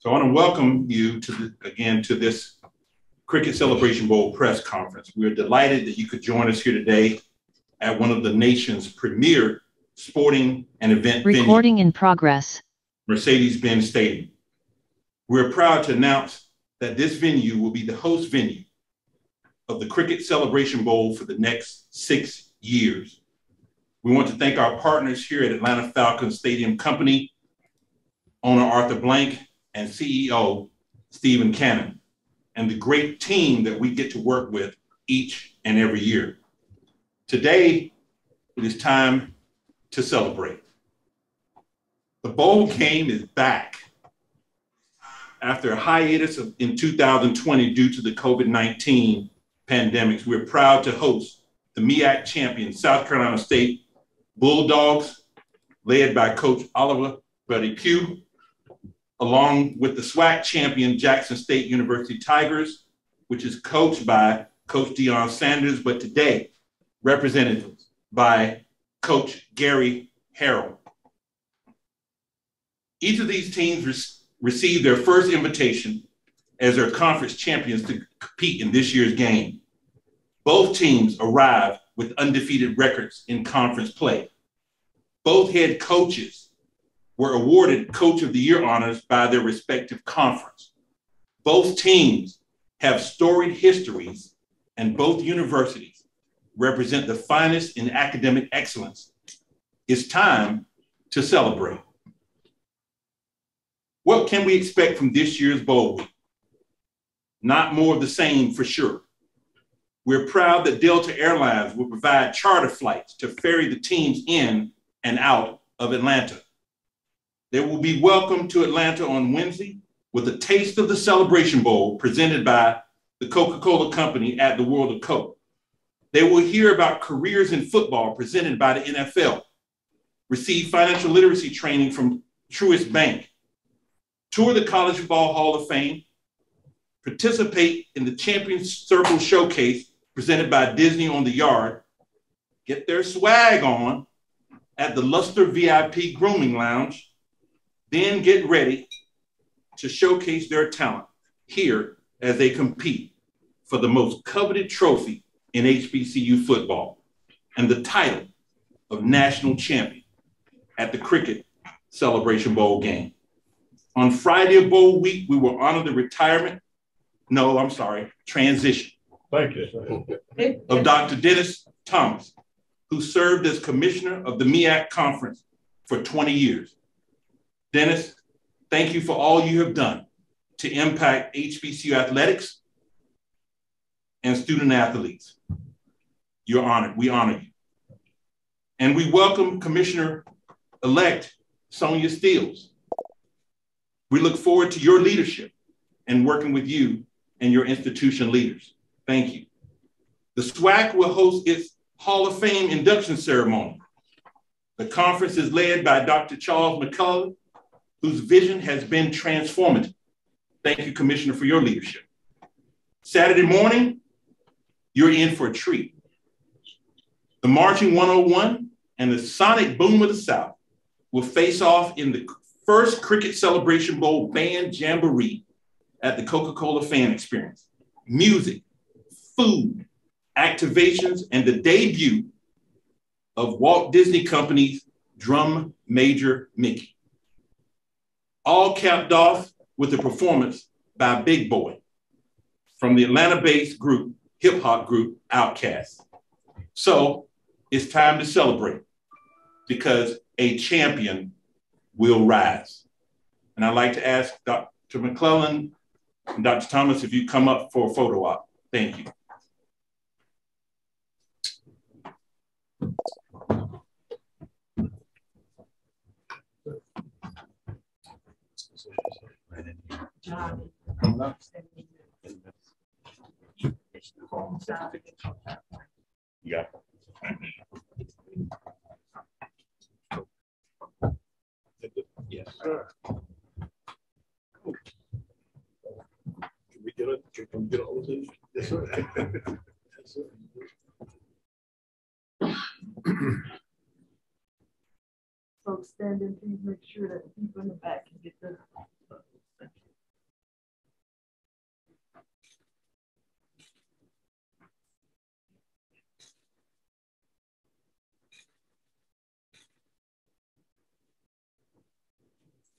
So I want to welcome you again to this Cricket Celebration Bowl press conference. We're delighted that you could join us here today at one of the nation's premier sporting and event venues. Recording in progress. Mercedes-Benz Stadium. We're proud to announce that this venue will be the host venue of the Cricket Celebration Bowl for the next 6 years. We want to thank our partners here at Atlanta Falcons Stadium Company, owner Arthur Blank, and CEO Stephen Cannon, and the great team that we get to work with each and every year. Today, it is time to celebrate. The bowl game is back. After a hiatus in 2020 due to the COVID-19 pandemic, we're proud to host the MEAC champion South Carolina State Bulldogs, led by Coach Oliver Buddy Pough, along with the SWAC champion Jackson State University Tigers, which is coached by Coach Deion Sanders, but today represented by Coach Gary Harrell. Each of these teams received their first invitation as their conference champions to compete in this year's game. Both teams arrived with undefeated records in conference play. Both head coaches were awarded Coach of the Year honors by their respective conference. Both teams have storied histories, and both universities represent the finest in academic excellence. It's time to celebrate. What can we expect from this year's bowl week? Not more of the same for sure. We're proud that Delta Airlines will provide charter flights to ferry the teams in and out of Atlanta. They will be welcome to Atlanta on Wednesday with a taste of the Celebration Bowl presented by the Coca-Cola Company at the World of Coke. They will hear about careers in football presented by the NFL, receive financial literacy training from Truist Bank, tour the College Football Hall of Fame, participate in the Champions Circle Showcase presented by Disney on the Yard, get their swag on at the Luster VIP Grooming Lounge, then get ready to showcase their talent here as they compete for the most coveted trophy in HBCU football and the title of national champion at the Cricket Celebration Bowl game. On Friday of Bowl week, we will honor the transition of Dr. Dennis Thomas, who served as commissioner of the MEAC conference for 20 years. Dennis, thank you for all you have done to impact HBCU athletics and student athletes. You're honored. We honor you. And we welcome Commissioner-elect Sonia Steeles. We look forward to your leadership and working with you and your institution leaders. Thank you. The SWAC will host its Hall of Fame induction ceremony. The conference is led by Dr. Charles McCullough, whose vision has been transformative. Thank you, Commissioner, for your leadership. Saturday morning, you're in for a treat. The Marching 101 and the Sonic Boom of the South will face off in the first Cricket Celebration Bowl Band Jamboree at the Coca-Cola Fan Experience. Music, food, activations, and the debut of Walt Disney Company's Drum Major Mickey. All capped off with a performance by Big Boy from the Atlanta-based hip-hop group Outkast. So it's time to celebrate because a champion will rise. And I'd like to ask Dr. McClellan and Dr. Thomas if you come up for a photo op. Thank you. Yeah. Yes, sir. Can we get all of this? Yes, sir. Yes, sir. Folks stand in, please make sure that the people in the back can get the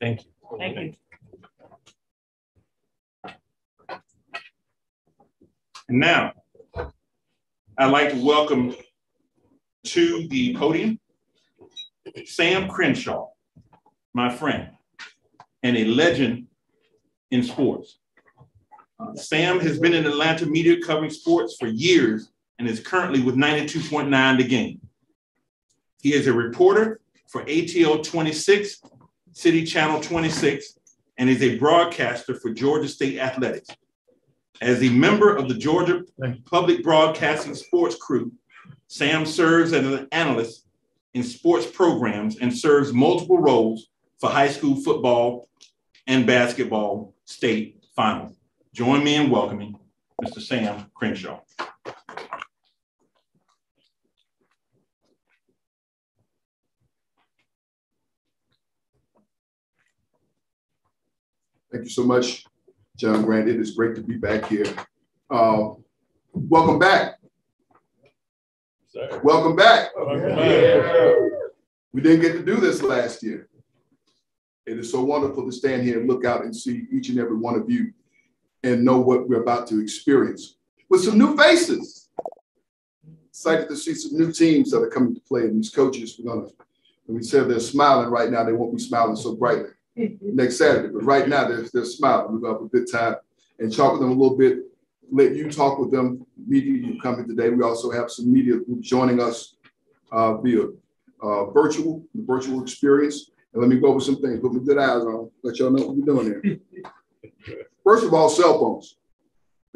Thank you. Thank you. And now, I'd like to welcome to the podium Sam Crenshaw, my friend, and a legend in sports. Sam has been in Atlanta media covering sports for years and is currently with 92.9 The Game. He is a reporter for ATL 26, City Channel 26, and is a broadcaster for Georgia State Athletics. As a member of the Georgia Public Broadcasting Sports Crew, Sam serves as an analyst in sports programs and serves multiple roles for high school football and basketball state finals. Join me in welcoming Mr. Sam Crenshaw. Thank you so much, John Grant. It is great to be back here. Welcome back. Sir. Welcome back. Yeah. We didn't get to do this last year. It is so wonderful to stand here and look out and see each and every one of you and know what we're about to experience with some new faces. Excited to see some new teams that are coming to play, and these coaches, when we say they're smiling right now, they won't be smiling so brightly next Saturday, but right now they're smiling. We're gonna have a good time and talk with them a little bit, let you talk with them, media you coming today. We also have some media joining us via virtual experience. And let me go over some things, put my good eyes on, let y'all know what we're doing here. First of all, cell phones.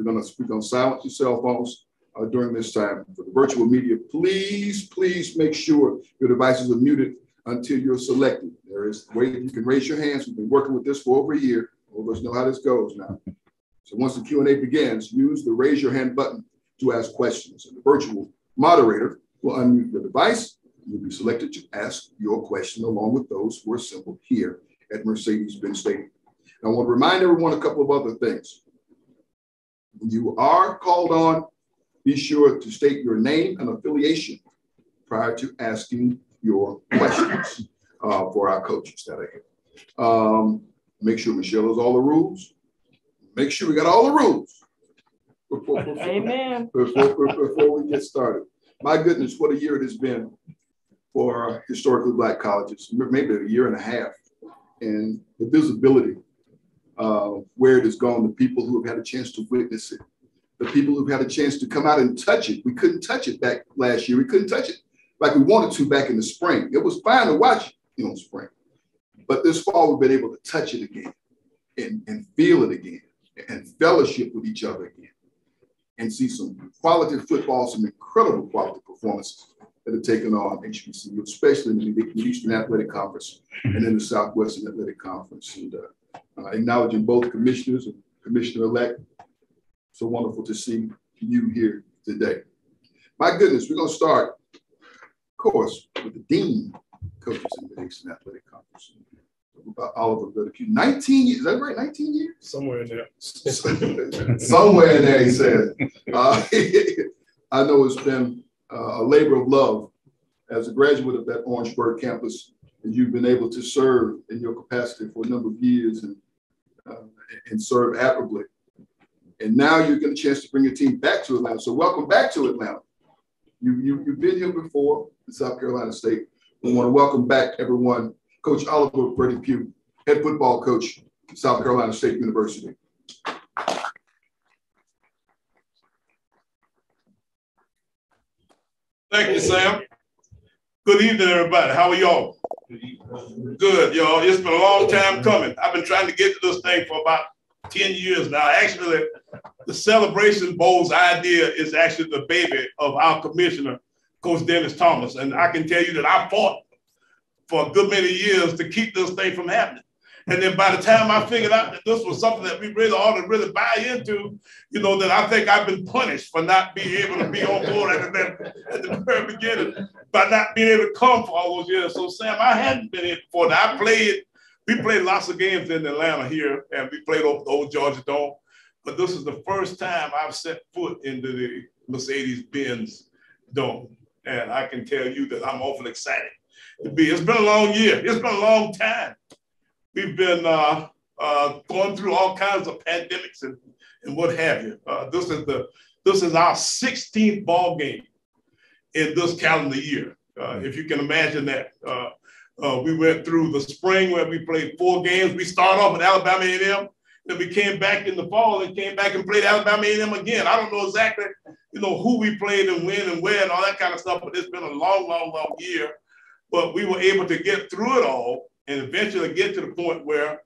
We're gonna silence your cell phones during this time. For the virtual media, please make sure your devices are muted until you're selected. There is a way that you can raise your hands. We've been working with this for over a year. All of us know how this goes now. So once the Q&A begins, use the raise your hand button to ask questions. And the virtual moderator will unmute your device. You'll be selected to ask your question along with those who are assembled here at Mercedes-Benz Stadium. I want to remind everyone a couple of other things. When you are called on, be sure to state your name and affiliation prior to asking your questions for our coaches that are here. Make sure Michelle knows all the rules. Make sure we got all the rules before we get started. My goodness, what a year it has been for historically Black colleges, maybe a year and a half. And the visibility where it has gone, the people who have had a chance to witness it, the people who've had a chance to come out and touch it. We couldn't touch it back last year. We couldn't touch it like we wanted to back in the spring. It was fine to watch in spring. But this fall, we've been able to touch it again and feel it again and fellowship with each other again and see some quality football, some incredible quality performances that have taken on HBCU, especially in the Eastern Athletic Conference and in the Southwestern Athletic Conference. And acknowledging both commissioners and Commissioner-elect. So wonderful to see you here today. My goodness, we're going to start, of course, with the Dean coaches in the Eastern Athletic Conference. About Oliver Littleton. 19 years, is that right? 19 years? Somewhere in there. Somewhere in there, he said. I know it's been a labor of love as a graduate of that Orangeburg campus, and you've been able to serve in your capacity for a number of years and serve admirably. And now you get a chance to bring your team back to Atlanta. So welcome back to Atlanta. You've been here before in South Carolina State. We want to welcome back everyone. Coach Oliver Freddie Pough, head football coach, South Carolina State University. Thank you, Sam. Good evening, everybody. How are y'all? Good, y'all. It's been a long time coming. I've been trying to get to this thing for about 10 years now. Actually, the Celebration Bowl's idea is actually the baby of our commissioner, Coach Dennis Thomas. And I can tell you that I fought for a good many years to keep this thing from happening. And then by the time I figured out that this was something that we really ought to really buy into, you know, that I think I've been punished for not being able to be on board at the very beginning, by not being able to come for all those years. So Sam, I hadn't been here before. Now, we played lots of games in Atlanta here, and we played over the old Georgia Dome. But this is the first time I've set foot into the Mercedes-Benz Dome. And I can tell you that I'm awfully excited to be. It's been a long year. It's been a long time. we've been going through all kinds of pandemics and what have you. This is our 16th ball game in this calendar year. If you can imagine that. We went through the spring where we played 4 games. We started off with Alabama A&M. Then we came back in the fall and came back and played Alabama A&M again. I don't know exactly, who we played and when and where and all that kind of stuff, but it's been a long, long, long year. But we were able to get through it all and eventually get to the point where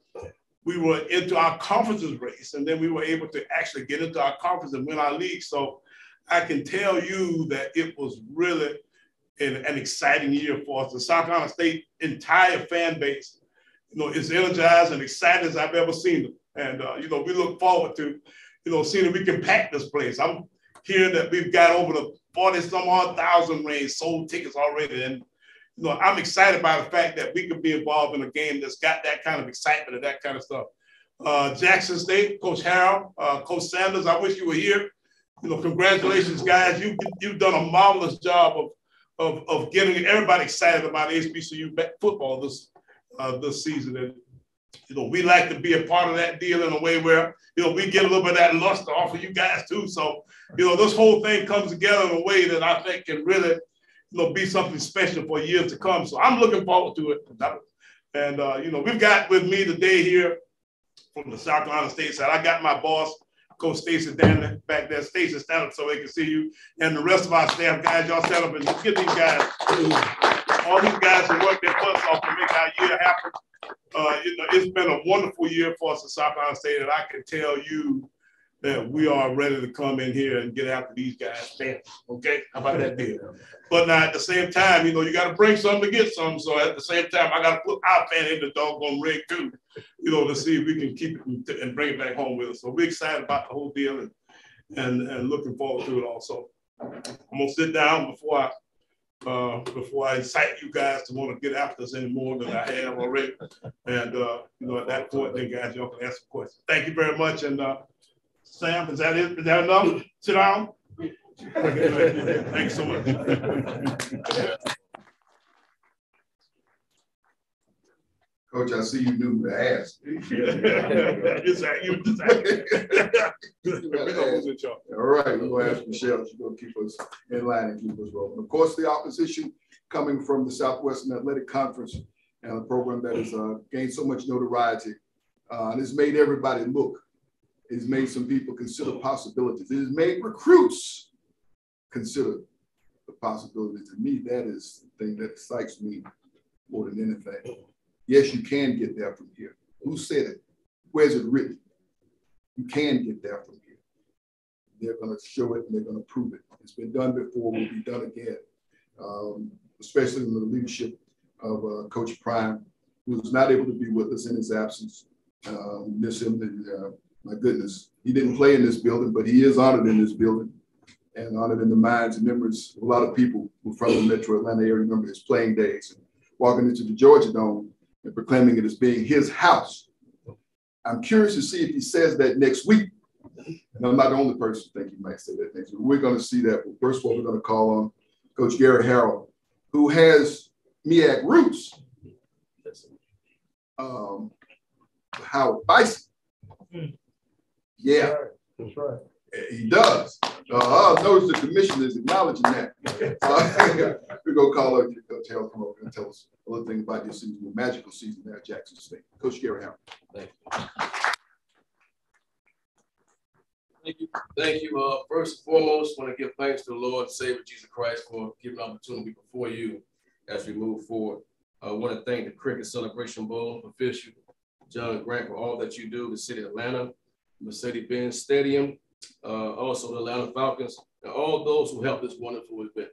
we were into our conferences race, and then we were able to actually get into our conference and win our league. So I can tell you that it was really an exciting year for us. The South Carolina State entire fan base, is energized and excited as I've ever seen them. And, we look forward to, seeing if we can pack this place. I'm hearing that we've got over the 40-some-odd thousand range sold tickets already. And, I'm excited by the fact that we could be involved in a game that's got that kind of excitement and that kind of stuff. Jackson State, Coach Harrell, Coach Sanders, I wish you were here. Congratulations, guys. You've done a marvelous job of getting everybody excited about HBCU football this season. And, we like to be a part of that deal in a way where, we get a little bit of that luster off of you guys too. So, this whole thing comes together in a way that I think can really, be something special for years to come. So I'm looking forward to it. And, we've got with me today here from the South Carolina State side, I got my boss, Coach Stacy down back there. Stacy, stand up so they can see you. And the rest of our staff guys, y'all stand up and get these guys, all these guys who work their butts off to make our year happen. It's been a wonderful year for us at South Carolina State, and I can tell you that we are ready to come in here and get after these guys. Okay, how about that deal? But now at the same time, you got to bring something to get some. So at the same time, I got to put our fan in the doggone rig too, to see if we can keep it and bring it back home with us. So we're excited about the whole deal and looking forward to it also. I'm gonna sit down before I incite you guys to want to get after us any more than I have already. And at that point, then guys, y'all can ask some questions. Thank you very much. And Sam, is that it? Is that enough? Sit down. Thanks so much. Coach, I see you knew who to ask. All right, we're going to ask Michelle. She's going to keep us in line and keep us rolling. Of course, the opposition coming from the Southwestern Athletic Conference and a program that has gained so much notoriety and has made everybody look. It's made some people consider possibilities. It has made recruits consider the possibilities. To me, that is the thing that excites me more than anything. Yes, you can get there from here. Who said it? Where's it written? You can get there from here. They're going to show it and they're going to prove it. It's been done before, will be done again, especially in the leadership of Coach Prime, who was not able to be with us in his absence. Miss him. My goodness, he didn't play in this building, but he is honored in this building and honored in the minds and memories of a lot of people who from the Metro Atlanta area remember his playing days and walking into the Georgia Dome and proclaiming it as being his house. I'm curious to see if he says that next week. And I'm not the only person who think he might say that next week. We're going to see that. But first of all, we're going to call on Coach Gary Harrell, who has MEAC roots. Howard Bison. Yeah. That's right. He does. Notice the commission is acknowledging that. We're going to call up Coach Harrell come over and tell us a little thing about this season, the magical season there at Jackson State. Coach Gary Harrell. Thank you. Thank you. First and foremost, I want to give thanks to the Lord and Savior Jesus Christ for giving an opportunity before you as we move forward. I want to thank the Cricket Celebration Bowl official, John Grant, for all that you do, the city of Atlanta, Mercedes-Benz Stadium, also the Atlanta Falcons, and all those who helped this wonderful event.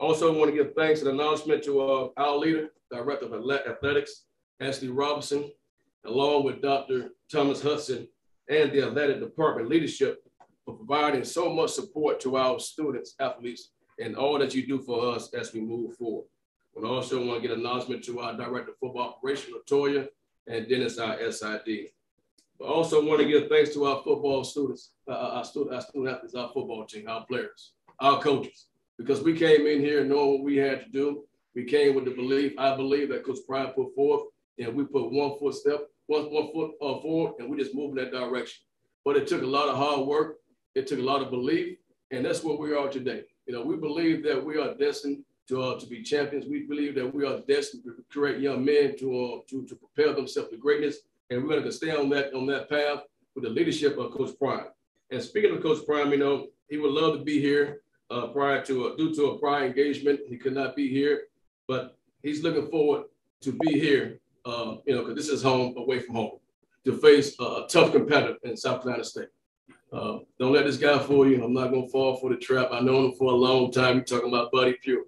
Also, I want to give thanks and acknowledgement to our leader, Director of Athletics, Ashley Robinson, along with Dr. Thomas Hudson and the athletic department leadership for providing so much support to our students, athletes, and all that you do for us as we move forward. And also want to get an acknowledgement to our Director of Football Operations, Latoya, and Dennis, our SID. But also want to give thanks to our football students, our student athletes, our football team, our players, our coaches, because we came in here knowing what we had to do. We came with the belief, I believe, that Coach Prime put forth, and we put one foot forward, and we just move in that direction. But it took a lot of hard work. It took a lot of belief, and that's where we are today. We believe that we are destined to be champions. We believe that we are destined to create young men to propel themselves to greatness, and we're going to stay on that path with the leadership of Coach Prime. And speaking of Coach Prime, he would love to be here due to a prior engagement. He could not be here, but he's looking forward to be here, because this is home away from home, to face a tough competitor in South Carolina State. Don't let this guy fool you. I'm not going to fall for the trap. I've known him for a long time. You're talking about Buddy Pugh.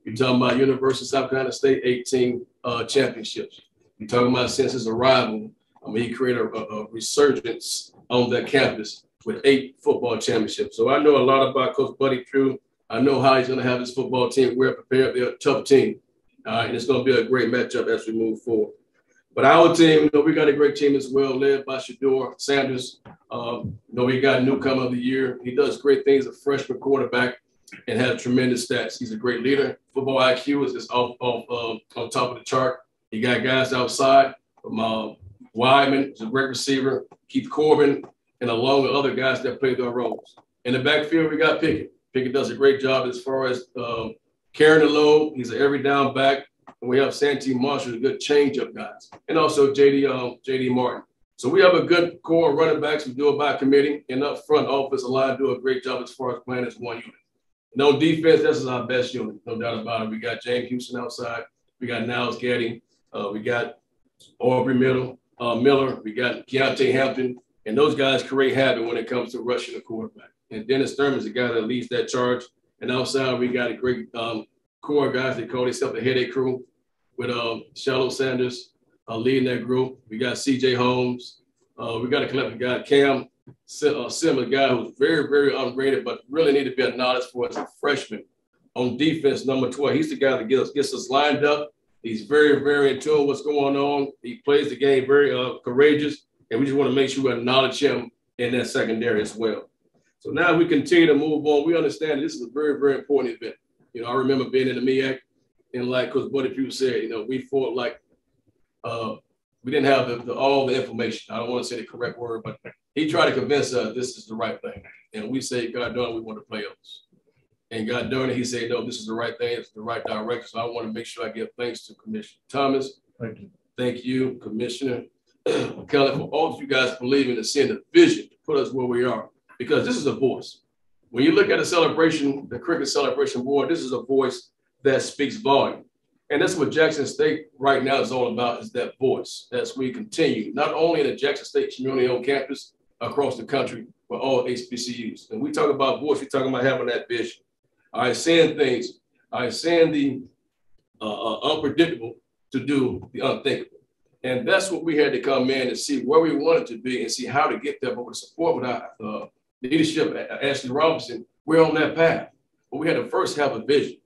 You're talking about University of South Carolina State 18 championships. You're talking about since his arrival, he created a resurgence on that campus with 8 football championships. So I know a lot about Coach Buddy Pugh. I know how he's going to have his football team. We're prepared. They're a tough team. And it's going to be a great matchup as we move forward. But our team, we got a great team as well, led by Deion Sanders. We got newcomer of the year. He does great things as a freshman quarterback and has tremendous stats. He's a great leader. Football IQ is just on top of the chart. He got guys outside from Wyman, who's a great receiver, Keith Corbin, and along with other guys that play their roles. In the backfield, we got Pickett. Pickett does a great job as far as carrying the load. He's an every down back. And we have Santee Marshall, a good change-up guys, and also J.D. Martin. So we have a good core of running backs who do it by committee, and up front, offensive line do a great job as far as playing as one unit. And on defense, this is our best unit, no doubt about it. We got James Houston outside. We got Niles Gaddy. We got Aubrey Miller. We got Keontae Hampton. And those guys create havoc when it comes to rushing the quarterback. And Dennis Thurman is the guy that leads that charge. And outside, we got a great core of guys. They call themselves the headache crew with Deion Sanders leading that group. We got C.J. Holmes. We got a collective guy, Cam Similar guy who's very, very unrated, but really need to be acknowledged for as a freshman. On defense, number 12, he's the guy that gets us lined up. He's very, very in tune with what's going on. He plays the game very courageous, and we just want to make sure we acknowledge him in that secondary as well. So now we continue to move on. We understand this is a very, very important event. I remember being in the MEAC, and like Coach Buddy Pugh said, we fought like we didn't have all the information. I don't want to say the correct word, but he tried to convince us this is the right thing. And we say, God darn, we want to play us. And God darn it, he said, no, this is the right thing. It's the right direction. So I want to make sure I give thanks to Commissioner Thomas. Thank you. Thank you, Commissioner Kelly, for all of you guys believing and seeing the vision to put us where we are. Because this is a voice. When you look at the celebration, the cricket celebration board, this is a voice that speaks volume. And that's what Jackson State right now is all about, is that voice as we continue, not only in the Jackson State community on campus, across the country, but all HBCUs. And we talk about voice, we're talking about having that vision. Saying things, saying the unpredictable to do the unthinkable. And that's what we had to come in and see where we wanted to be and see how to get there. But with support with our leadership at Ashley Robinson, we're on that path. But we had to first have a vision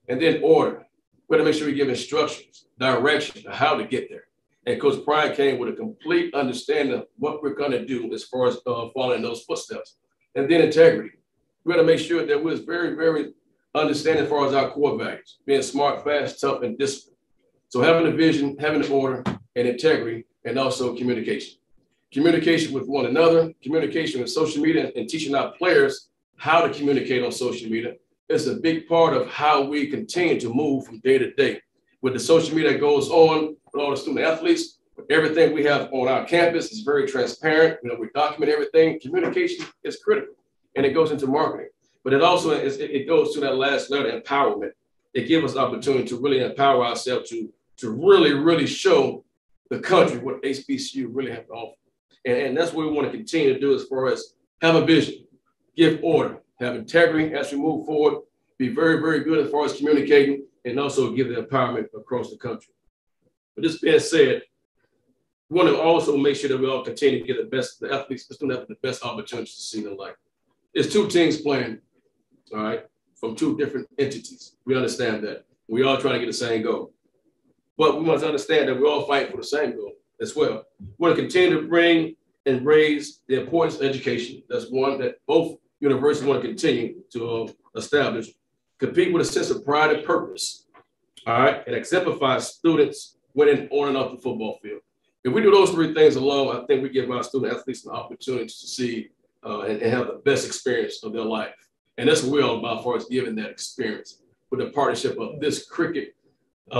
and then order. We had to make sure we give instructions, direction to how to get there. And Coach Prime came with a complete understanding of what we're going to do as far as following those footsteps. And then integrity. We had to make sure that we was very, very understanding as far as our core values, being smart, fast, tough, and disciplined. So having a vision, having an order, and integrity, and also communication. Communication with one another, communication with social media, and teaching our players how to communicate on social media is a big part of how we continue to move from day to day. With the social media that goes on with all the student athletes, with everything we have on our campus is very transparent. We document everything. Communication is critical, and it goes into marketing. But it also it goes to that last letter, empowerment. It gives us opportunity to really empower ourselves to really, really show the country what HBCU really have to offer. And that's what we want to continue to do as far as have a vision, give order, have integrity as we move forward, be very, very good as far as communicating, and also give the empowerment across the country. But this being said, we want to also make sure that we all continue to get the student athletes the best opportunities to see their life. There's 2 teams playing, all right, from 2 different entities. We understand that. We all trying to get the same goal. But we must understand that we're all fighting for the same goal as well. We want to continue to bring and raise the importance of education. That's one that both universities want to continue to establish. Compete with a sense of pride and purpose, all right, and exemplify students winning on and off the football field. If we do those three things alone, I think we give our student athletes an opportunity to see and have the best experience of their life. And that's what we're all about, as far as giving that experience with the partnership of this cricket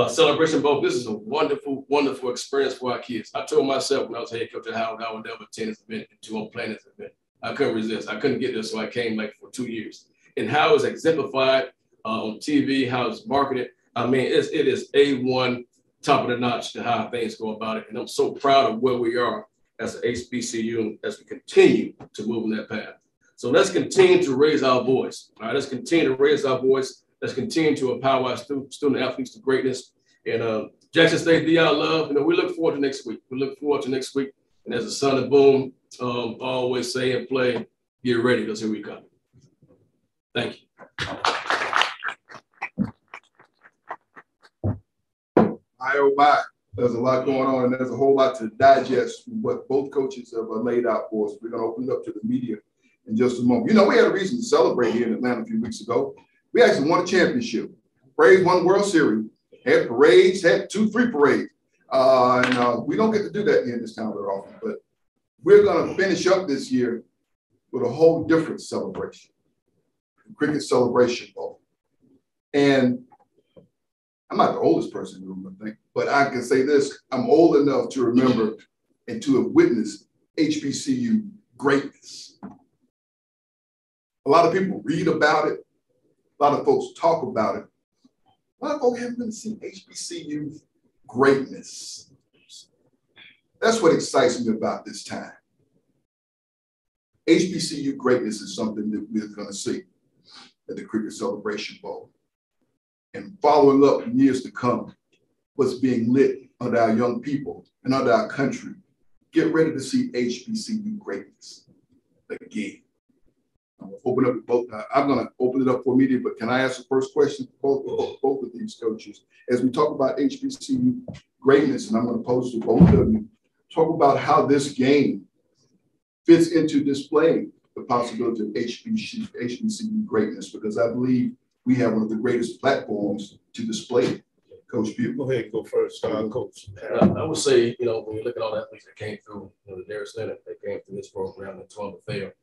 celebration bowl. This is a wonderful, wonderful experience for our kids. I told myself when I was head coach at Howard, I would never attend this event until I'm playing this event. I couldn't resist. I couldn't get there, so I came like for 2 years. And how it's exemplified on TV, how it's marketed, I mean, it is A1, top of the notch to how things go about it. And I'm so proud of where we are as an HBCU as we continue to move in that path. So let's continue to raise our voice. All right, let's continue to raise our voice. Let's continue to empower our student athletes to greatness. And Jackson State, Deion love. We look forward to next week. We look forward to next week. And as the son of Boom always say and play, get ready, because here we come. Thank you. Oh my, there's a lot going on, and there's a whole lot to digest from what both coaches have laid out for us. We're going to open it up to the media in just a moment. We had a reason to celebrate here in Atlanta a few weeks ago. We actually won a championship. Braves won the World Series, had parades, had 2-3 parades. And we don't get to do that here in this town very often, but we're going to finish up this year with a whole different celebration, the Cricket Celebration Bowl. And I'm not the oldest person in the room, I think, but I can say this: I'm old enough to remember and to have witnessed HBCU greatness. A lot of people read about it. A lot of folks talk about it. A lot of folks haven't really seen HBCU greatness. That's what excites me about this time. HBCU greatness is something that we're going to see at the Cricket Celebration Bowl. And following up in years to come, what's being lit under our young people and under our country. Get ready to see HBCU greatness again. I'm going to open it up for media, but can I ask the first question for both of these coaches? As we talk about HBCU greatness, and I'm going to pose to both of you, talk about how this game fits into displaying the possibility of HBCU greatness, because I believe we have one of the greatest platforms to display it. Coach Pugh. Go ahead, go first, Coach. I would say, when you look at all the athletes that came through, the Darius Leonard that came through this program, the Tom Fair,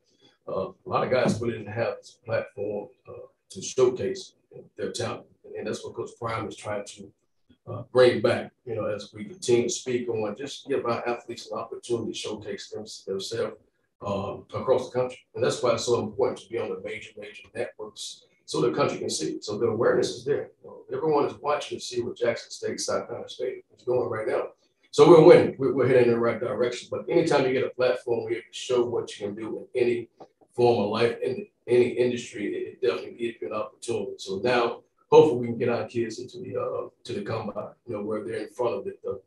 a lot of guys really didn't have this platform to showcase their talent. And that's what Coach Prime is trying to bring back, as we continue to speak on, just give our athletes an opportunity to showcase themselves across the country. And that's why it's so important to be on the major networks, so the country can see it. So the awareness is there. Everyone is watching to see what Jackson State, South Carolina State is doing right now. So we're winning. We're heading in the right direction. But anytime you get a platform where you can show what you can do in any form of life, in any industry, it definitely gives you an opportunity. So now, hopefully, we can get our kids into the combine, where they're in front of the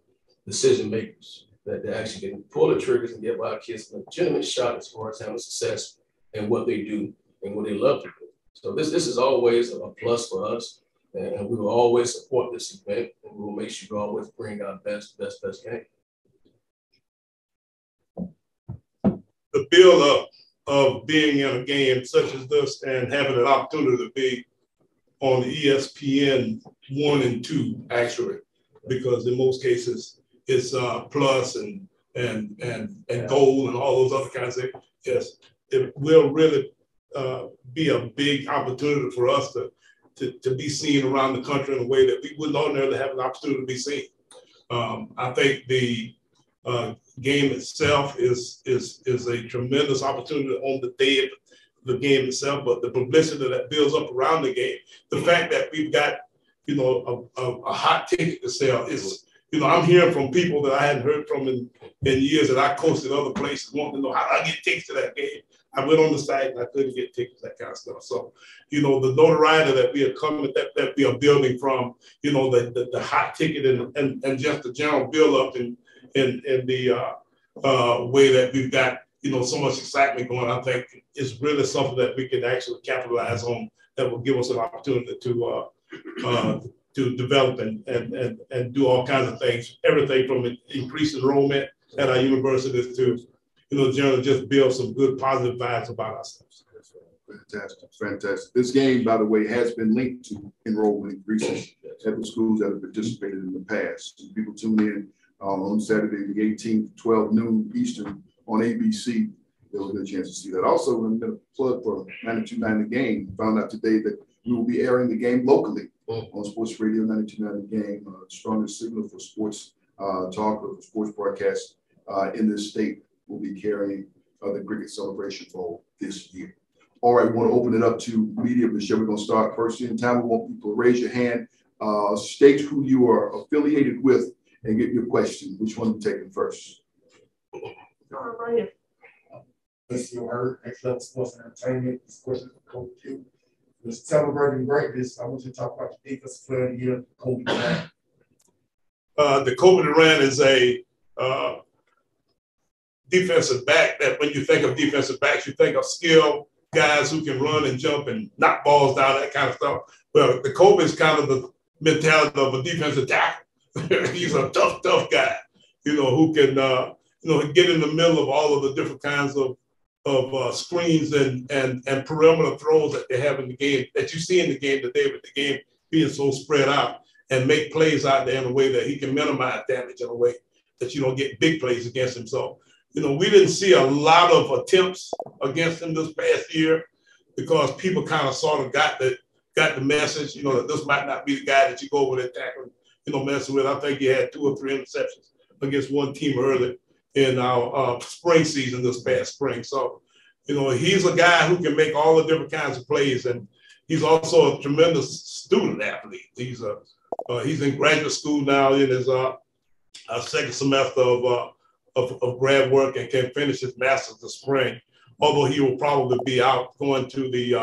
decision makers that actually can pull the triggers and give our kids a legitimate shot as far as having success in what they do and what they love to do. So this is always a plus for us, and we will always support this event, and we will make sure we always bring our best game. The build-up of being in a game such as this and having an opportunity to be on the ESPN 1 and 2, actually, because in most cases it's plus and gold and all those other kinds of things. Yes, it will really be a big opportunity for us to be seen around the country in a way that we wouldn't ordinarily have an opportunity to be seen. I think the game itself is a tremendous opportunity on the day of the game itself, but the publicity that builds up around the game, the fact that we've got, a hot ticket to sell is, I'm hearing from people that I hadn't heard from in years that I coached in other places, wanting to know how do I get tickets to that game. I went on the site and I couldn't get tickets, that kind of stuff. So, the notoriety that we are coming, that we are building from, the hot ticket and just the general build up in the way that we've got, so much excitement going, I think is really something that we can actually capitalize on, that will give us an opportunity to develop and do all kinds of things, everything from increased enrollment at our universities to, generally just build some good positive vibes about ourselves. Fantastic, fantastic. This game, by the way, has been linked to enrollment increases at the schools that have participated in the past. People tune in on Saturday, the 18th, 12 noon Eastern on ABC. They'll get a chance to see that. Also, I'm going to plug for 92.9 The Game. Found out today that we will be airing the game locally on Sports Radio 92.9 The Game, strongest signal for sports talk or sports broadcast in this state. Will be carrying the Cricket Celebration Bowl this year. All right, we want to open it up to media. Michelle, we're going to start first in time. We want people to raise your hand, state who you are affiliated with, and get your question. Which one are you taking first? Right here. As you heard, excellent sports and entertainment. This question for Coach Q. Was celebrating greatness. I want you to talk about the defensive player of the year, Kobe Durant. The Kobe Durant is a defensive back that when you think of defensive backs, you think of skilled guys who can run and jump and knock balls down, that kind of stuff. Well, the Kobe is kind of the mentality of a defensive tackle. He's a tough guy, who can, get in the middle of all of the different kinds of screens and perimeter throws that they have in the game, that you see in the game today, with the game being so spread out, and make plays out there in a way that he can minimize damage in a way that you don't get big plays against him. So, we didn't see a lot of attempts against him this past year because people kind of sort of got the message, that this might not be the guy that you go over there tackling, messing with. I think he had 2 or 3 interceptions against one team early in our spring season this past spring. So, he's a guy who can make all the different kinds of plays, and he's also a tremendous student athlete. He's in graduate school now in his second semester of grad work and can finish his master's this spring, although he will probably be out going to the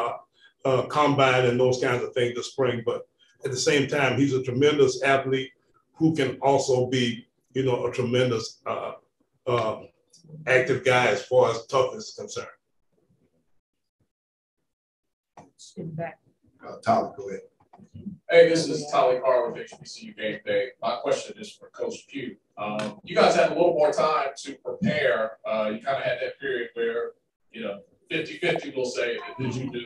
combine and those kinds of things this spring. But at the same time, he's a tremendous athlete who can also be, a tremendous active guy as far as toughness is concerned. Tyler, go ahead. Hey, this is Tyler Carr with HBCU Game Day. My question is for Coach Pugh. You guys had a little more time to prepare. You kind of had that period where, 50-50, we'll say, that you do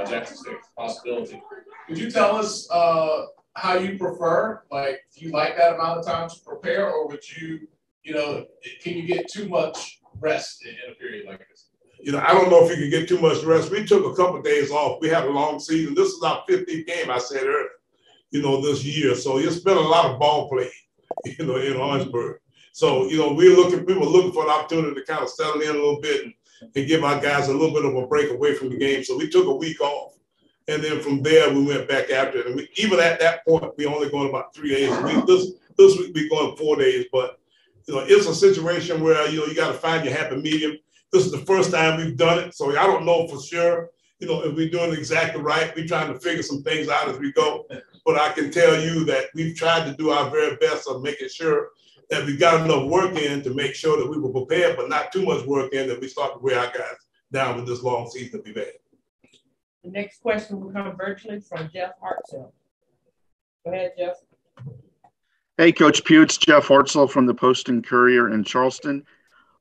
Jackson State's possibility. Could you tell us how you prefer? Like, do you like that amount of time to prepare, or would you, can you get too much rest in a period like this? I don't know if you can get too much rest. We took a couple of days off. We had a long season. This is our 15th game, I said earlier, this year. So it's been a lot of ball play, in Orangeburg. So, we were looking for an opportunity to kind of settle in a little bit and give our guys a little bit of a break away from the game. So we took a week off. And then from there, we went back after it. And even at that point, we only going about 3 days a week. This week, we're going 4 days. But, it's a situation where, you got to find your happy medium. This is the first time we've done it, so I don't know for sure, if we're doing it exactly right. We're trying to figure some things out as we go. But I can tell you that we've tried to do our very best of making sure that we got enough work in to make sure that we were prepared, but not too much work in that we start to wear our guys down with this long season that we've had. The next question will come virtually from Jeff Hartzell. Go ahead, Jeff. Hey, Coach Pugh, it's Jeff Hartzell from the Post and Courier in Charleston.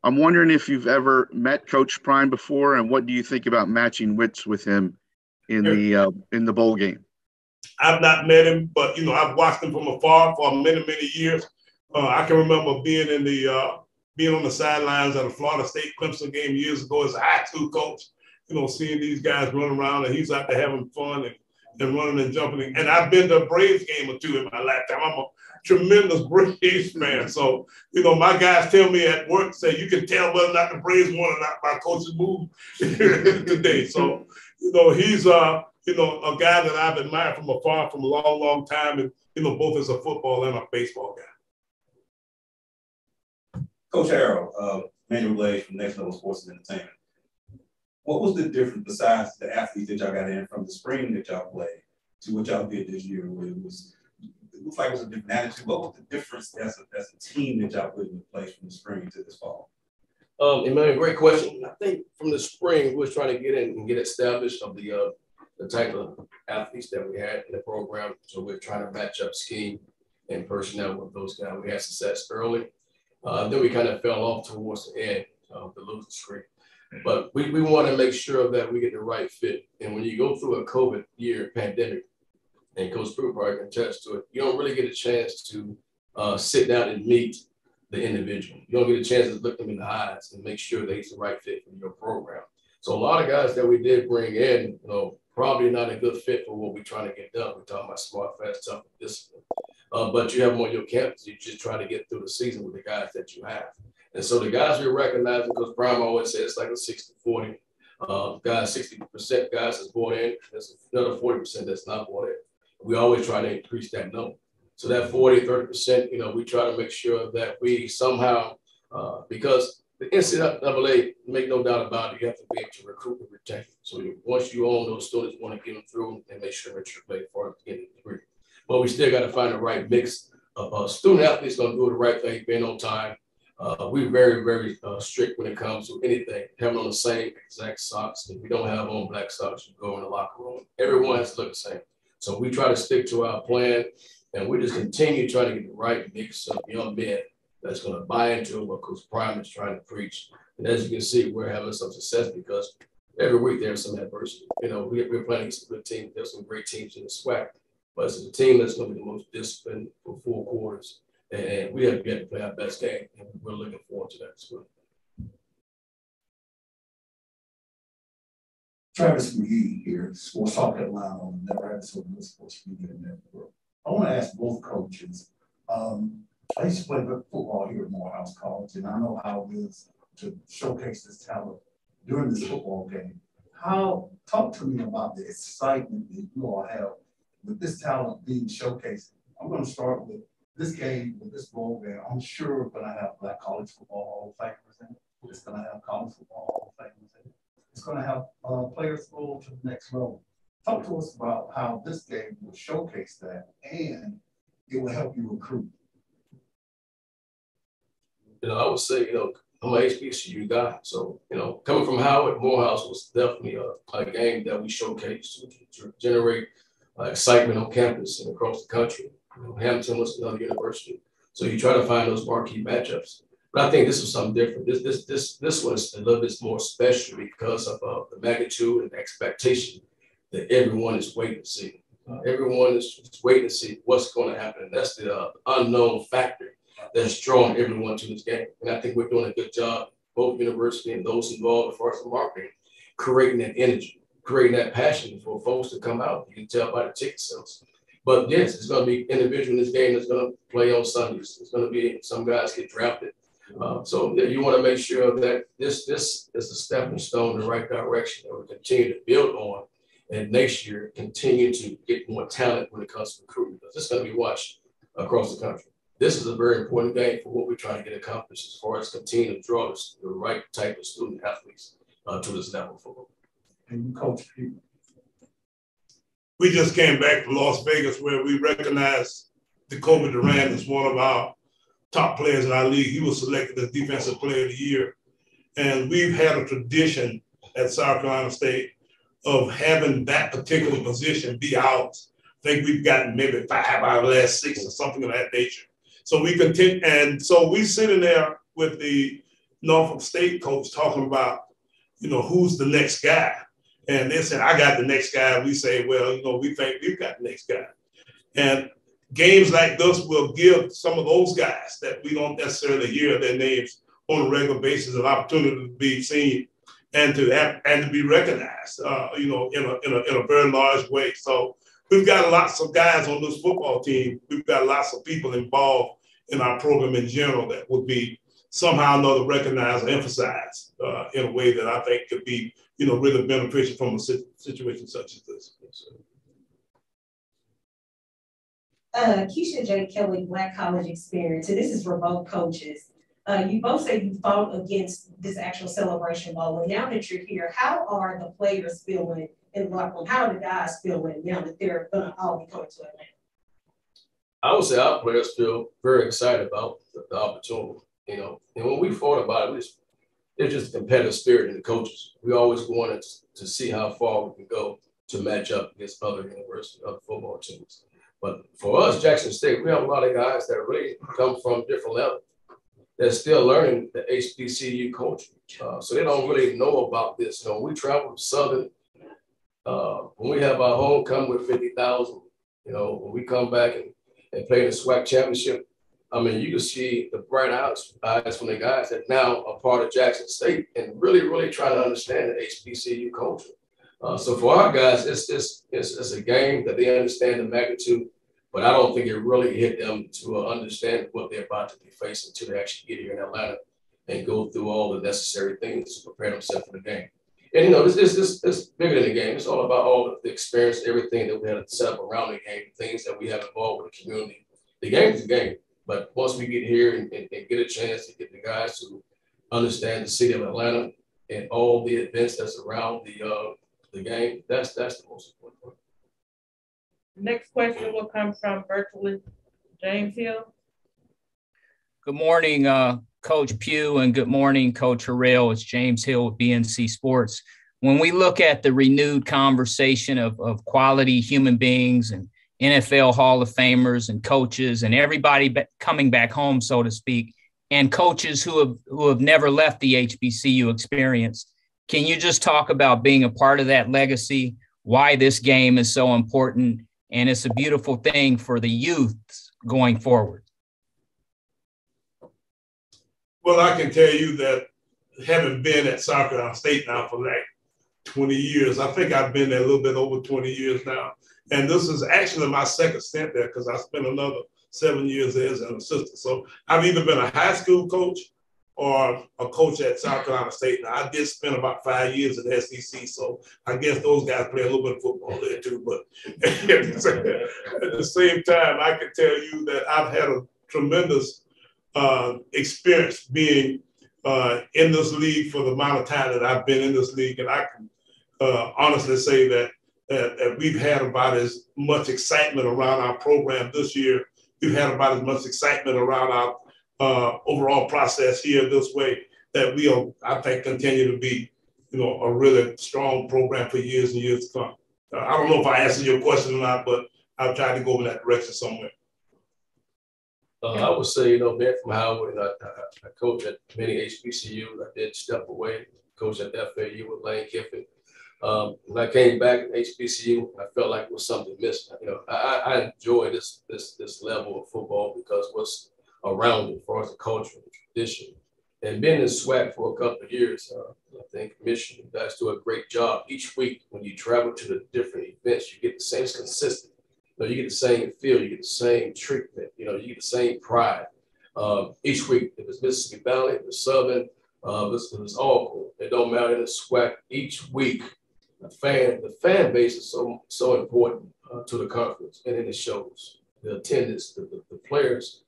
I'm wondering if you've ever met Coach Prime before, and what do you think about matching wits with him in the bowl game? I've not met him, but I've watched him from afar for many years. I can remember being on the sidelines at a Florida State Clemson game years ago as a high school coach. Seeing these guys run around, and he's out there having fun and running and jumping. And I've been to a Braves game or 2 in my lifetime. I'm a tremendous Braves fan. So, my guys tell me at work, say, you can tell whether or not the Braves won or not by coach's move today. So, he's, a guy that I've admired from afar from a long time, and, both as a football and a baseball guy. Coach Harrell, Manuel Blaze from Next Level Sports and Entertainment. What was the difference besides the athletes that y'all got in from the spring that y'all played to what y'all did this year? Where it looks like it was a different attitude. What was the difference as a team that y'all put in place from the spring to this fall? Emmanuel, great question. I think from the spring, we were trying to get in and get established of the type of athletes that we had in the program. So we're trying to match up scheme and personnel with those guys. We had success early. Then we kind of fell off towards the end of the losing streak. But we want to make sure that we get the right fit. And when you go through a COVID year pandemic, and Coach Pruitt probably can attest to it, you don't really get a chance to sit down and meet the individual. You don't get a chance to look them in the eyes and make sure that he's the right fit for your program. So a lot of guys that we did bring in, probably not a good fit for what we're trying to get done. We're talking about smart, fast, tough, and discipline. But you have them on your campus. You just try to get through the season with the guys that you have. And so the guys we're recognizing, because Prime always says it's like a 60-40. Guys, 60% guys is bought in. There's another 40% that's not bought in. We always try to increase that number. So that 40-30%, we try to make sure that we somehow, because the NCAA, make no doubt about it, you have to be able to recruit and retain. So once you own those students, you want to get them through and make sure that you're ready for getting a degree. But we still got to find the right mix of student athletes going to do the right thing, being on time. We're very, very strict when it comes to anything. Having on the same exact socks. If we don't have on black socks, you go in the locker room. Everyone has to look the same. So we try to stick to our plan, and we just continue trying to get the right mix of young men that's going to buy into what Coach Prime is trying to preach. And as you can see, we're having some success because every week there's some adversity. We're playing some good teams. There's some great teams in the SWAC, but it's a team that's going to be the most disciplined for 4 quarters. And we have yet to play our best game, and we're looking forward to that as well. Travis McGee here, Sports Talk Headline on the Never Had So Good Sports Media Network. I want to ask both coaches. I used to play football here at Morehouse College, and I know how it is to showcase this talent during this football game. Talk to me about the excitement that you all have with this talent being showcased. I'm going to start with this game, with this bowl game. I'm sure we're going to have Black College Football Hall of Famers in it. It's going to have College Football Hall of Famers in it. It's going to have players go to the next level. Talk to us about how this game will showcase that, and it will help you recruit. I would say, I'm an HBCU guy. So, coming from Howard, Morehouse was definitely a game that we showcased to generate excitement on campus and across the country. Hamilton was another university. So you try to find those marquee matchups. But I think this was something different. This one is a little bit more special because of the magnitude and the expectation that everyone is waiting to see. Everyone is waiting to see what's going to happen. And that's the unknown factor that's drawing everyone to this game. And I think we're doing a good job, both university and those involved as far as the marketing, creating that energy, creating that passion for folks to come out. You can tell by the ticket sales. But yes, it's going to be individual in this game that's going to play on Sundays. It's going to be some guys get drafted. So you want to make sure that this is a stepping stone in the right direction that we continue to build on. And next year, continue to get more talent when it comes to recruiting, because it's going to be watched across the country. This is a very important game for what we're trying to get accomplished as far as continuing to draw the right type of student athletes to this level of football. And you coach people. We just came back from Las Vegas where we recognized Jacoby Durant as one of our top players in our league. He was selected as Defensive Player of the Year. And we've had a tradition at South Carolina State of having that particular position be ours. I think we've gotten maybe 5 out of the last 6 or something of that nature. So we continue, and so we sitting there with the Norfolk State coach talking about, who's the next guy. And they said, I got the next guy. We say, well, we think we've got the next guy. And games like this will give some of those guys that we don't necessarily hear their names on a regular basis an opportunity to be seen and to be recognized, in a very large way. So we've got lots of guys on this football team. We've got lots of people involved in our program in general that would be somehow or another recognized or emphasized in a way that I think could be, really beneficial from a situation such as this. Keisha J. Kelly, Black College Experience, and this is for both coaches. You both say you fought against this actual Celebration Bowl, and now that you're here, how are the players feeling in locker room? How are the guys feeling now that they're going to all be coming to Atlanta? I would say our players feel very excited about the opportunity, And when we fought about it, it's just a competitive spirit in the coaches. We always wanted to see how far we can go to match up against other universities, other football teams. But for us, Jackson State, we have a lot of guys that really come from different levels. that's still learning the HBCU culture. So they don't really know about this. You know, we travel to Southern. When we have our homecoming with 50,000, you know, when we come back and play in the SWAC championship, I mean, you can see the bright eyes from the guys that now are part of Jackson State and really trying to understand the HBCU culture. So for our guys, it's a game that they understand the magnitude, but I don't think it really hit them to understand what they're about to be facing until they actually get here in Atlanta and go through all the necessary things to prepare themselves for the game. And, you know, it's bigger than the game. It's all about all the experience, everything that we had to set up around the game, things that we have involved with the community. The game is the game. But once we get here and get a chance to get the guys to understand the city of Atlanta and all the events that's around the game, that's the most important part. Next question will come from virtually James Hill. Good morning, Coach Pough, and good morning, Coach Harrell. It's James Hill with BNC Sports. When we look at the renewed conversation of quality human beings and NFL Hall of Famers and coaches and everybody coming back home, so to speak, and coaches who have never left the HBCU experience, can you just talk about being a part of that legacy, why this game is so important, and it's a beautiful thing for the youth going forward? Well, I can tell you that having been at South Carolina State now for like 20 years, I think I've been there a little bit over 20 years now. And this is actually my second stint there because I spent another 7 years there as an assistant. So I've either been a high school coach or a coach at South Carolina State. Now, I did spend about 5 years in the SEC, so I guess those guys play a little bit of football there too. But at the same time, I can tell you that I've had a tremendous experience being in this league for the amount of time that I've been in this league. And I can honestly say that we've had about as much excitement around our program this year. We've had about as much excitement around our overall process here this way that we'll, I think, continue to be, you know, a really strong program for years and years to come. I don't know if I answered your question or not, but I've tried to go in that direction somewhere. I would say, you know, being from Howard, I coach at many HBCUs. I did step away, coach at FAU with Lane Kiffin. When I came back at HBCU, I felt like it was something missing. You know, I enjoy this level of football because what's around it as far as the culture and tradition. And being in SWAC for a couple of years, I think Michigan, you guys do a great job. Each week when you travel to the different events, you get the same, it's consistent. You know, you get the same feel, you get the same treatment, you know, you get the same pride. Each week, if it's Mississippi Valley, if it's Southern, if it's all cool. It don't matter, it's SWAC. Each week, the fan base is so important to the conference, and then it shows. The attendance, the players,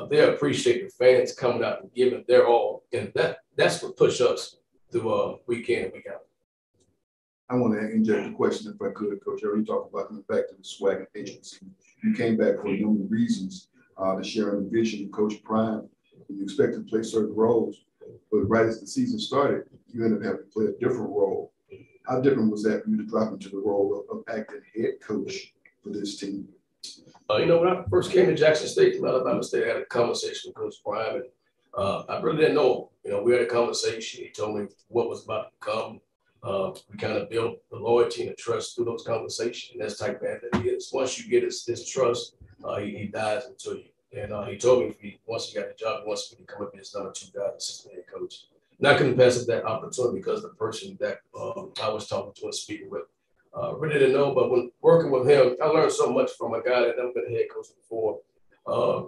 they appreciate the fans coming out and giving their all, and that's what push us through week in and week out. I want to inject a question if I could, Coach. You talked about coming back to the SWAC and HBCU. You came back for a number of reasons, the sharing the vision of Coach Prime. You expected to play certain roles, but right as the season started, you ended up having to play a different role. How different was that for you to drop into the role of acting head coach for this team? You know, when I first came to Jackson State from Alabama State, I had a conversation with Coach Prime, and I really didn't know him. You know, we had a conversation. He told me what was about to come. We kind of built the loyalty and the trust through those conversations. And that's the type of man that he is. Once you get his trust, he dives into you. And he told me once he got the job, he wants me to come up as number 2 guy, assistant head coach. And I couldn't pass up that opportunity because the person that I was talking to and speaking with really didn't know. But when working with him, I learned so much from a guy that never been a head coach before.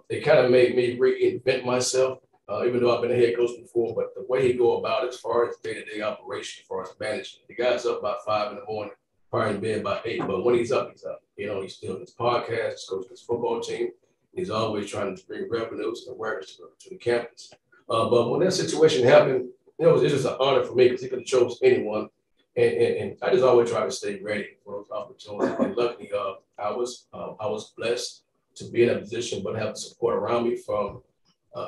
It kind of made me reinvent myself. Even though I've been a head coach before, but the way he go about it as far as day-to-day operation, as far as managing, the guy's up about 5 in the morning, probably in bed by 8, but when he's up, he's up. You know, he's doing his podcast, he's coaching his football team. He's always trying to bring revenues and awareness to the campus. But when that situation happened, you know, it was just an honor for me because he could have chose anyone. And I just always try to stay ready for those opportunities. And luckily, I was blessed to be in that position, but have the support around me from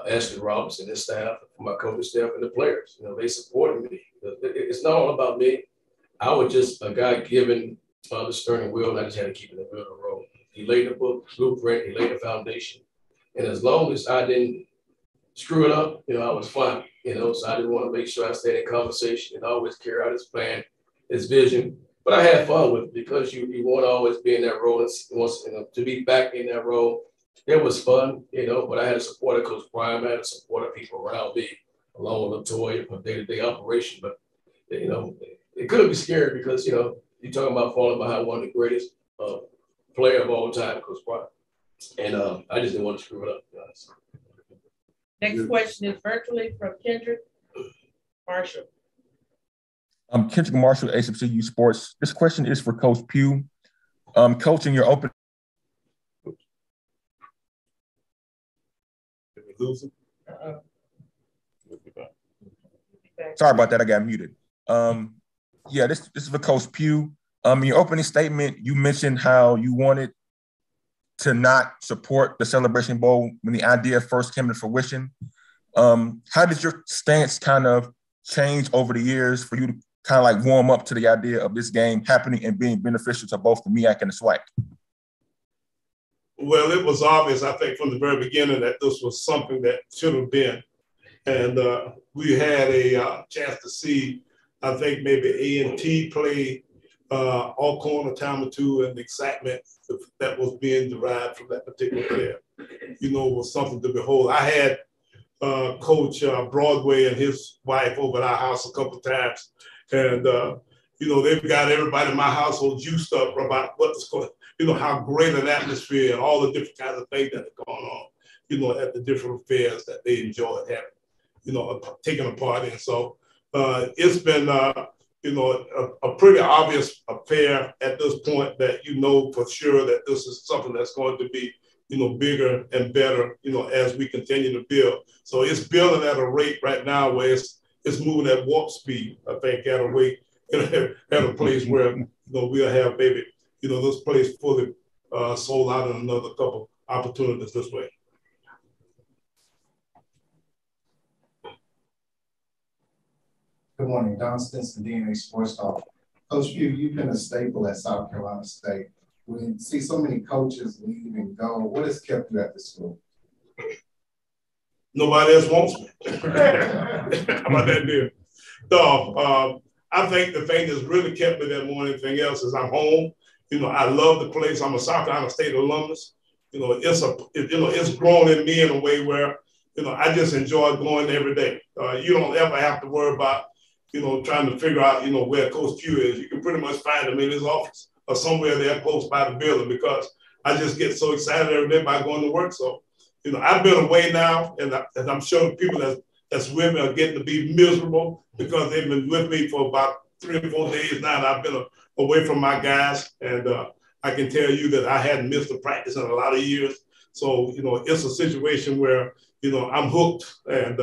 Ashley Robinson, his staff, my coaching staff, and the players. You know, they supported me. It's not all about me. I was just a guy given the steering wheel, and I just had to keep it in the middle of the road. He laid the blueprint, he laid the foundation. And as long as I didn't screw it up. You know, I was fun. You know, so I just want to make sure I stayed in conversation and always carry out his plan, his vision. But I had fun with it because you want to always be in that role. And once, you know, to be back in that role, it was fun, you know, but I had a support of Coach Prime. I had a support of people around me, along with Latoya for day-to-day operation. But, you know, it could be scary because, you know, you're talking about falling behind one of the greatest player of all time, Coach Prime. And I just didn't want to screw it up, guys. Next question is virtually from Kendrick Marshall. I'm Kendrick Marshall, HBCU Sports. This question is for Coach Pough. Coach, in your open. Sorry about that. I got muted. Yeah, this is for Coach Pough. In your opening statement, you mentioned how you wanted to not support the Celebration Bowl when the idea first came to fruition. How did your stance kind of change over the years for you to kind of like warm up to the idea of this game happening and being beneficial to both the MEAC and the SWAC? Well, it was obvious, I think, from the very beginning that this was something that should have been. And we had a chance to see, I think, maybe A&T play Alcorn a time or two, and the excitement that was being derived from that particular player, you know, was something to behold. I had Coach Broadway and his wife over at our house a couple of times. And, you know, they've got everybody in my household juiced up about what's going, you know, how great an atmosphere and all the different kinds of things that are going on, you know, at the different affairs that they enjoy having, you know, taking a part in. So it's been, you know, a pretty obvious affair at this point that you know for sure that this is something that's going to be, you know, bigger and better, you know, as we continue to build. So it's building at a rate right now where it's moving at warp speed, I think, at a rate, at a place where, you know, we'll have maybe, you know, this place fully sold out in another couple opportunities this way. Good morning, Don Stinson, DNA Sports Talk. Coach Pough, you've been a staple at South Carolina State. We see so many coaches leave and go. What has kept you at the school? Nobody else wants me. How about that deal? So I think the thing that's really kept me there more than anything else is I'm home. You know, I love the place. I'm a South Carolina State alumnus. You know, it's grown in me in a way where, you know, I just enjoy going every day. You don't ever have to worry about, you know, trying to figure out, you know, where Coach Pough is. You can pretty much find him in his office or somewhere there close by the building because I just get so excited every day by going to work. So, you know, I've been away now, and I'm sure the people that's with me are getting to be miserable because they've been with me for about 3 or 4 days now, and I've been away from my guys. And I can tell you that I hadn't missed a practice in a lot of years. So, you know, it's a situation where, you know, I'm hooked, and,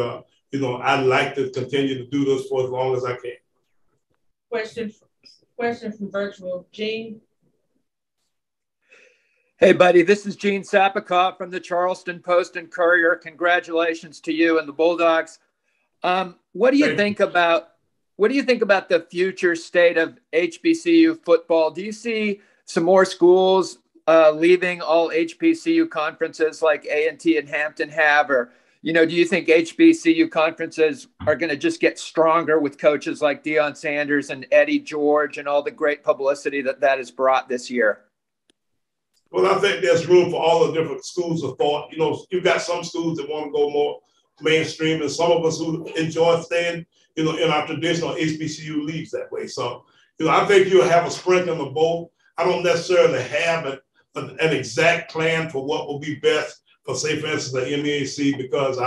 you know, I'd like to continue to do this for as long as I can. Question from virtual, Gene. Hey, buddy, this is Gene Sapicott from the Charleston Post and Courier. Congratulations to you and the Bulldogs. What do you think about the future state of HBCU football? Do you see some more schools leaving all HBCU conferences like A&T and Hampton have, or, you know, do you think HBCU conferences are going to just get stronger with coaches like Deion Sanders and Eddie George and all the great publicity that has brought this year? Well, I think there's room for all the different schools of thought. You know, you've got some schools that want to go more mainstream, and some of us who enjoy staying, you know, in our traditional HBCU leagues that way. So, you know, I think you'll have a sprinkling of both. I don't necessarily have an exact plan for what will be best for, say, for instance, the MEAC, because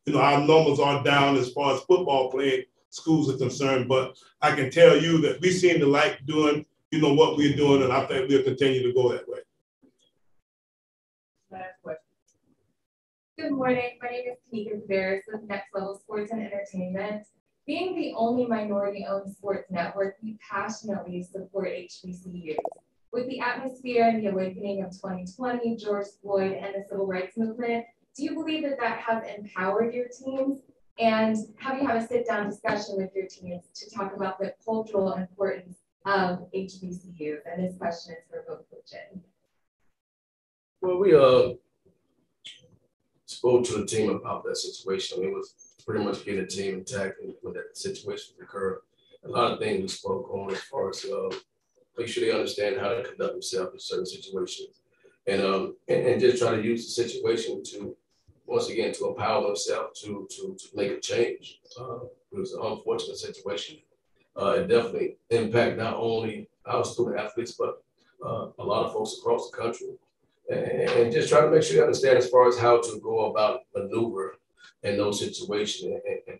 you know, our numbers are down as far as football playing schools are concerned. But I can tell you that we seem to like doing, you know, what we're doing, and I think we'll continue to go that way. Last question. Good morning. My name is Kanika Veras with Next Level Sports and Entertainment. Being the only minority-owned sports network, we passionately support HBCUs. With the atmosphere and the awakening of 2020, George Floyd, and the civil rights movement, do you believe that has empowered your teams? And have you had a sit-down discussion with your teams to talk about the cultural importance of HBCUs? And this question is for both coaches. Well, spoke to the team about that situation. It was pretty much getting the team intact when that situation occurred. A lot of things we spoke on as far as make sure they understand how to conduct themselves in certain situations, and just try to use the situation to, once again, to empower themselves to make a change. It was an unfortunate situation. It definitely impacted not only our student athletes, but a lot of folks across the country. And just try to make sure you understand as far as how to go about maneuver in those situations. And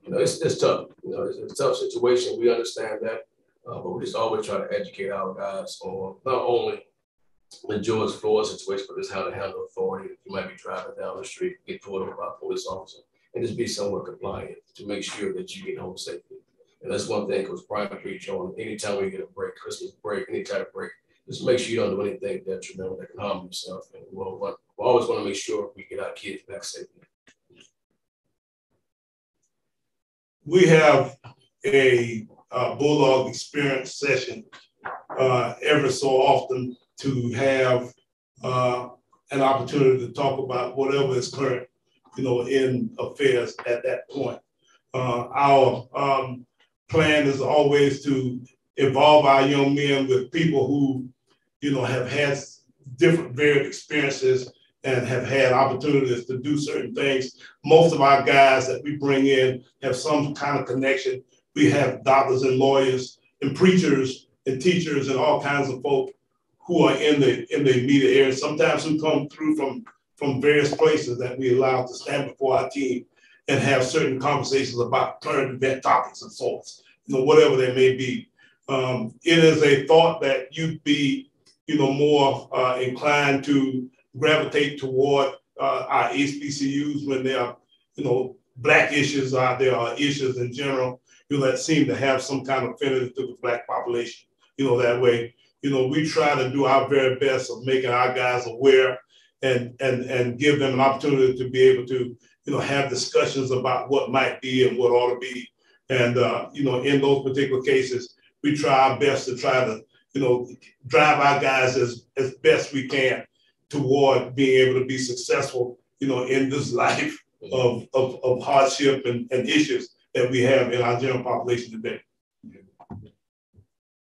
you know, it's tough. You know, it's a tough situation. We understand that, but we just always try to educate our guys on not only the George Floyd situation, but just how to handle authority. You might be driving down the street, get pulled over by a police officer, and just be somewhat compliant to make sure that you get home safely. And that's one thing Coach Brian preach on. Anytime we get a break, Christmas break, any type of break, just make sure you don't do anything detrimental that can harm yourself. And we always want to make sure we get our kids back safely. We have a Bulldog Experience session every so often to have an opportunity to talk about whatever is current, you know, in affairs at that point. Our plan is always to involve our young men with people who, you know, have had different varied experiences and have had opportunities to do certain things. Most of our guys that we bring in have some kind of connection. We have doctors and lawyers and preachers and teachers and all kinds of folk who are in the immediate area, sometimes who come through from various places that we allow to stand before our team and have certain conversations about current event topics and sorts, you know, whatever they may be. It is a thought that you'd be, you know, more inclined to gravitate toward our HBCUs when there are, you know, Black issues out there, or issues in general, you know, that seem to have some kind of affinity to the Black population. You know, that way, you know, we try to do our very best of making our guys aware and give them an opportunity to be able to, you know, have discussions about what might be and what ought to be. And, you know, in those particular cases, we try our best to try to, you know, drive our guys as best we can toward being able to be successful, you know, in this life of hardship and issues that we have in our general population today.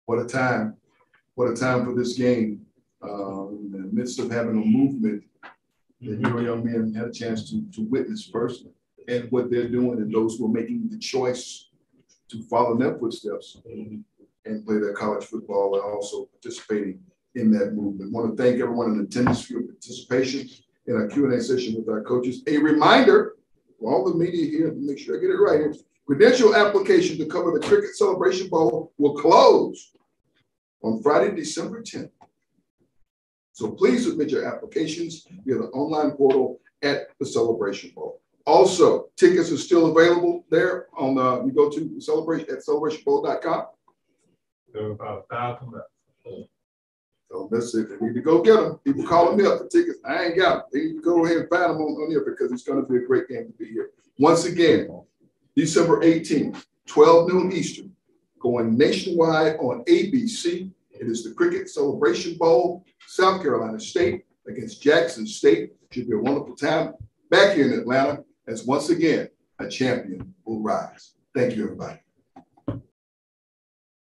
What a time for this game. In the midst of having a movement that your young men had a chance to witness personally, and what they're doing, and those who are making the choice to follow in their footsteps and play their college football, and also participating in that movement. I want to thank everyone in attendance for your participation in our Q&A session with our coaches. A reminder for all the media here, to make sure I get it right here, credential application to cover the Cricket Celebration Bowl will close on Friday, December 10th. So please submit your applications via the online portal at the Celebration Bowl. Also, tickets are still available there on you go to celebrationbowl.com. There are about 1,000 left. So that's it. They need to go get them. People calling me up for tickets. I ain't got them. They need to go ahead and find them on here, because it's going to be a great game to be here. Once again, December 18th, 12 noon Eastern, going nationwide on ABC. It is the Cricket Celebration Bowl, South Carolina State against Jackson State. Should be a wonderful time back here in Atlanta, as once again, a champion will rise. Thank you, everybody.